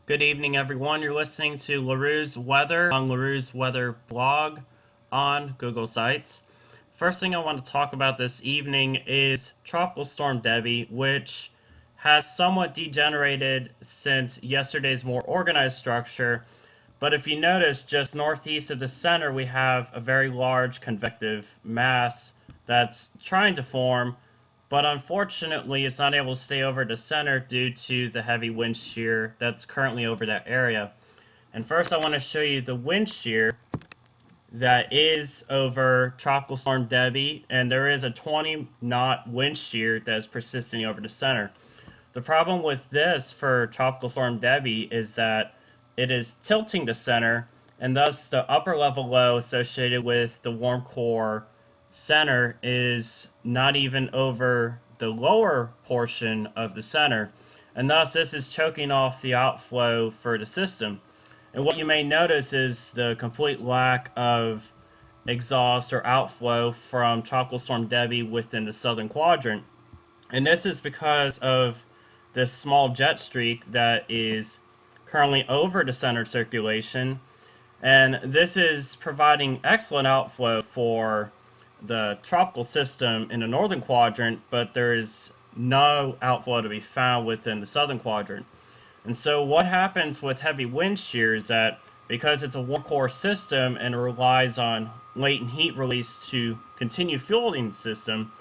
Good evening, everyone. You're listening to LaRue's Weather on LaRue's Weather blog on Google Sites. First thing I want to talk about this evening is Tropical Storm Debby, which has somewhat degenerated since yesterday's more organized structure. But if you notice, just northeast of the center, we have a very large convective mass that's trying to form, but unfortunately, it's not able to stay over the center due to the heavy wind shear that's currently over that area. And first, I want to show you the wind shear that is over Tropical Storm Debby, and there is a 20-knot wind shear that is persisting over the center. The problem with this for Tropical Storm Debby is that it is tilting the center, and thus the upper level low associated with the warm core center is not even over the lower portion of the center, and thus this is choking off the outflow for the system. And what you may notice is the complete lack of exhaust or outflow from Tropical Storm Debby within the southern quadrant. And this is because of this small jet streak that is currently over the center circulation. And this is providing excellent outflow for the tropical system in the northern quadrant, but there is no outflow to be found within the southern quadrant. And so what happens with heavy wind shear is that because it's a warm core system and it relies on latent heat release to continue fueling the system,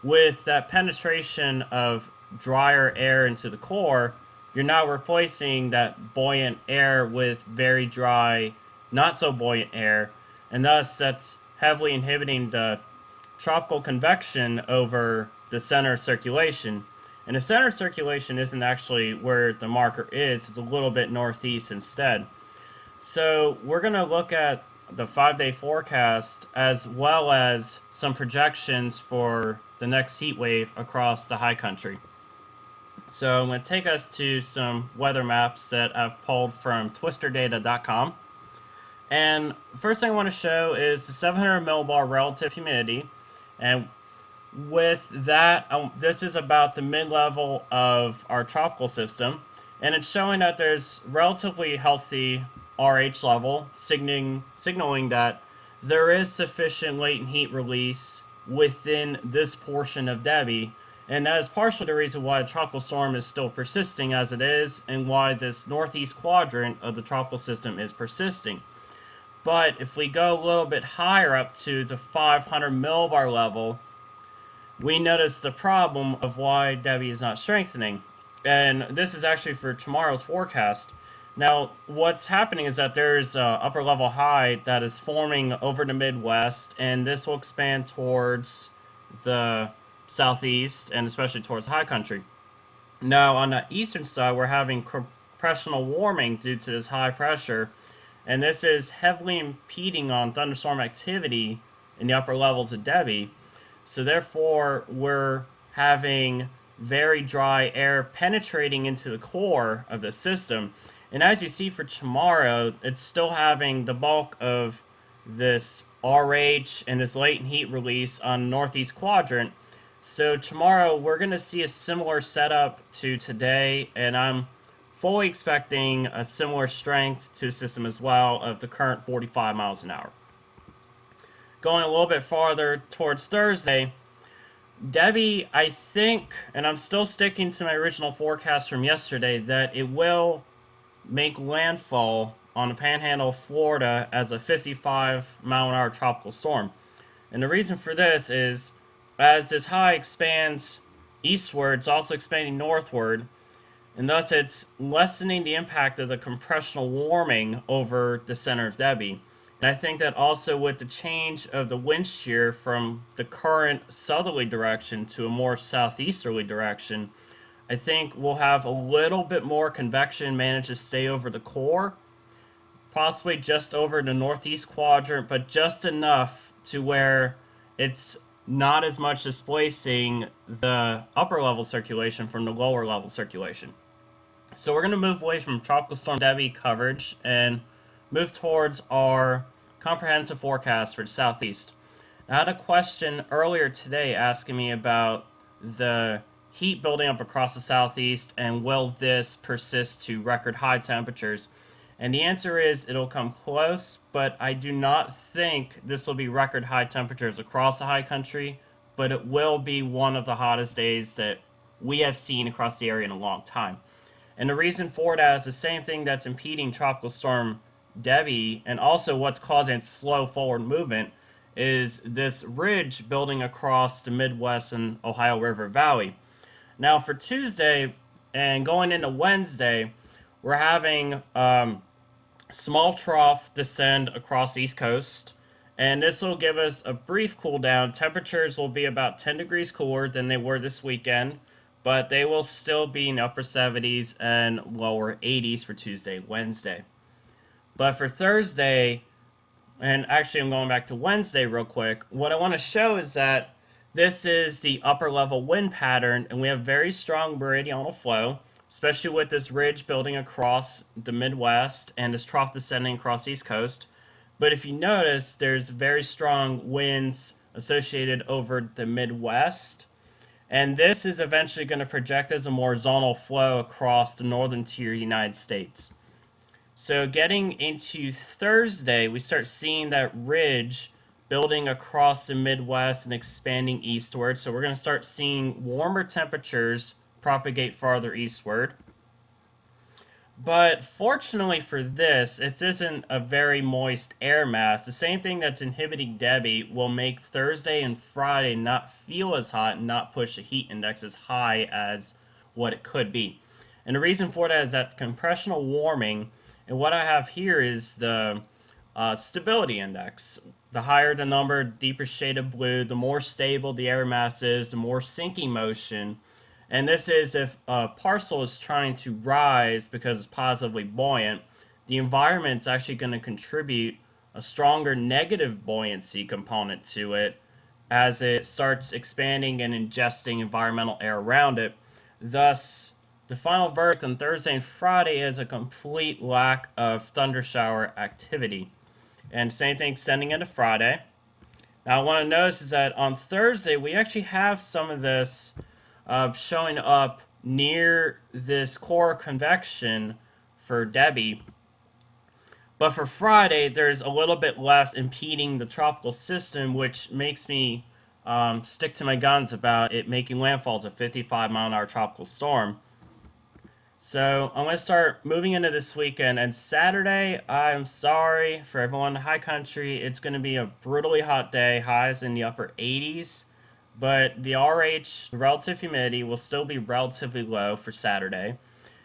with that penetration of drier air into the core, you're now replacing that buoyant air with very dry, not so buoyant air, and thus that's heavily inhibiting the tropical convection over the center of circulation. And the center of circulation isn't actually where the marker is, it's a little bit northeast instead. So we're going to look at the 5-day forecast as well as some projections for the next heat wave across the high country. So I'm going to take us to some weather maps that I've pulled from twisterdata.com. And first thing I want to show is the 700 millibar relative humidity. And with that, this is about the mid-level of our tropical system. And it's showing that there's relatively healthy RH level, signaling that there is sufficient latent heat release within this portion of Debby. And that is partially the reason why the tropical storm is still persisting as it is, and why this northeast quadrant of the tropical system is persisting. But if we go a little bit higher up to the 500 millibar level, we notice the problem of why Debby is not strengthening. And this is actually for tomorrow's forecast. Now, what's happening is that there's an upper level high that is forming over the Midwest, and this will expand towards the southeast and especially towards the high country. Now, on the eastern side, we're having compressional warming due to this high pressure, and this is heavily impeding on thunderstorm activity in the upper levels of Debby. So therefore, we're having very dry air penetrating into the core of the system. And as you see for tomorrow, it's still having the bulk of this RH and this latent heat release on the northeast quadrant. So tomorrow, we're going to see a similar setup to today, and I'm fully expecting a similar strength to the system as well of the current 45 miles an hour. Going a little bit farther towards Thursday, Debby, I think, and I'm still sticking to my original forecast from yesterday, that it will make landfall on the panhandle of Florida as a 55 mile an hour tropical storm. And the reason for this is as this high expands eastward, it's also expanding northward, and thus it's lessening the impact of the compressional warming over the center of Debby. And I think that also with the change of the wind shear from the current southerly direction to a more southeasterly direction, I think we'll have a little bit more convection manage to stay over the core, possibly just over the northeast quadrant, but just enough to where it's not as much displacing the upper level circulation from the lower level circulation. So we're going to move away from Tropical Storm Debby coverage and move towards our comprehensive forecast for the southeast. I had a question earlier today asking me about the heat building up across the southeast, and will this persist to record high temperatures? And the answer is it'll come close, but I do not think this will be record high temperatures across the high country, but it will be one of the hottest days that we have seen across the area in a long time. And the reason for that is the same thing that's impeding Tropical Storm Debby, and also what's causing its slow forward movement, is this ridge building across the Midwest and Ohio River Valley. Now, for Tuesday and going into Wednesday, we're having small trough descend across the East Coast, and this will give us a brief cool down. Temperatures will be about 10 degrees cooler than they were this weekend, but they will still be in upper 70s and lower 80s for Tuesday, Wednesday. But for Thursday, and actually I'm going back to Wednesday real quick, what I want to show is that this is the upper level wind pattern, and we have very strong meridional flow, especially with this ridge building across the Midwest and this trough descending across the East Coast. But if you notice, there's very strong winds associated over the Midwest, and this is eventually going to project as a more zonal flow across the northern tier United States. So getting into Thursday, we start seeing that ridge building across the Midwest and expanding eastward. So we're going to start seeing warmer temperatures propagate farther eastward. But fortunately for this, it isn't a very moist air mass. The same thing that's inhibiting Debby will make Thursday and Friday not feel as hot and not push the heat index as high as what it could be. And the reason for that is that compressional warming, and what I have here is the stability index. The higher the number, deeper shade of blue, the more stable the air mass is, the more sinking motion. And this is if a parcel is trying to rise because it's positively buoyant, the environment's actually going to contribute a stronger negative buoyancy component to it as it starts expanding and ingesting environmental air around it. Thus, the final verdict on Thursday and Friday is a complete lack of thunder shower activity. And same thing extending into Friday. Now, I want to notice is that on Thursday, we actually have some of this showing up near this core convection for Debby. But for Friday, there's a little bit less impeding the tropical system, which makes me stick to my guns about it making landfall as a 55-mile-an-hour tropical storm. So I'm going to start moving into this weekend, and Saturday, I'm sorry for everyone in the high country, it's going to be a brutally hot day, highs in the upper 80s, but the RH, the relative humidity, will still be relatively low for Saturday,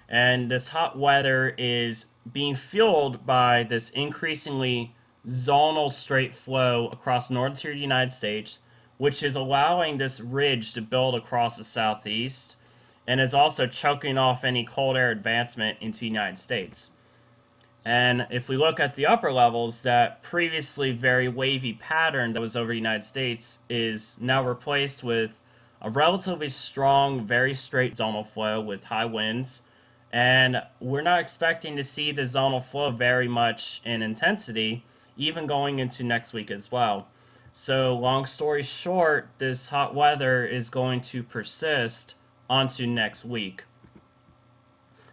and this hot weather is being fueled by this increasingly zonal straight flow across the northern tier of the United States, which is allowing this ridge to build across the southeast, and is also choking off any cold air advancement into the United States. And if we look at the upper levels, that previously very wavy pattern that was over the United States is now replaced with a relatively strong, very straight zonal flow with high winds. And we're not expecting to see the zonal flow very much in intensity, even going into next week as well. So long story short, this hot weather is going to persist onto next week.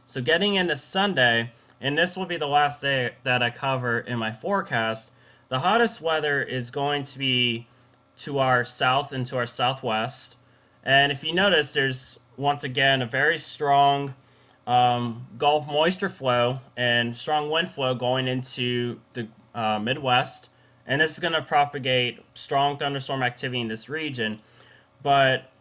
So getting into Sunday, and this will be the last day that I cover in my forecast, the hottest weather is going to be to our south and to our southwest. And if you notice, there's once again a very strong Gulf moisture flow and strong wind flow going into the Midwest. And this is going to propagate strong thunderstorm activity in this region. But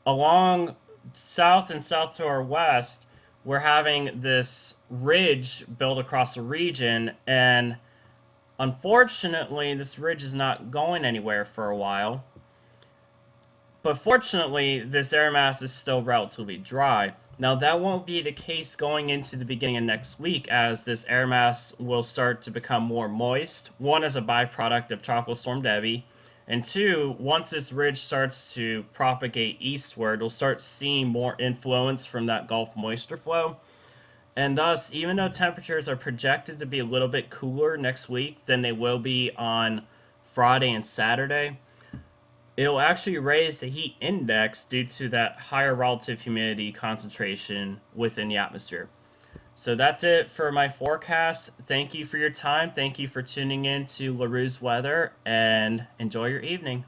along south and south to our west, we're having this ridge build across the region, and unfortunately this ridge is not going anywhere for a while. But fortunately, this air mass is still relatively dry. Now that won't be the case going into the beginning of next week, as this air mass will start to become more moist, one as a byproduct of Tropical Storm Debby, and two, once this ridge starts to propagate eastward, we'll start seeing more influence from that Gulf moisture flow. And thus, even though temperatures are projected to be a little bit cooler next week than they will be on Friday and Saturday, It'll actually raise the heat index due to that higher relative humidity concentration within the atmosphere. So that's it for my forecast. Thank you for your time. Thank you for tuning in to LaRue's Weather, and enjoy your evening.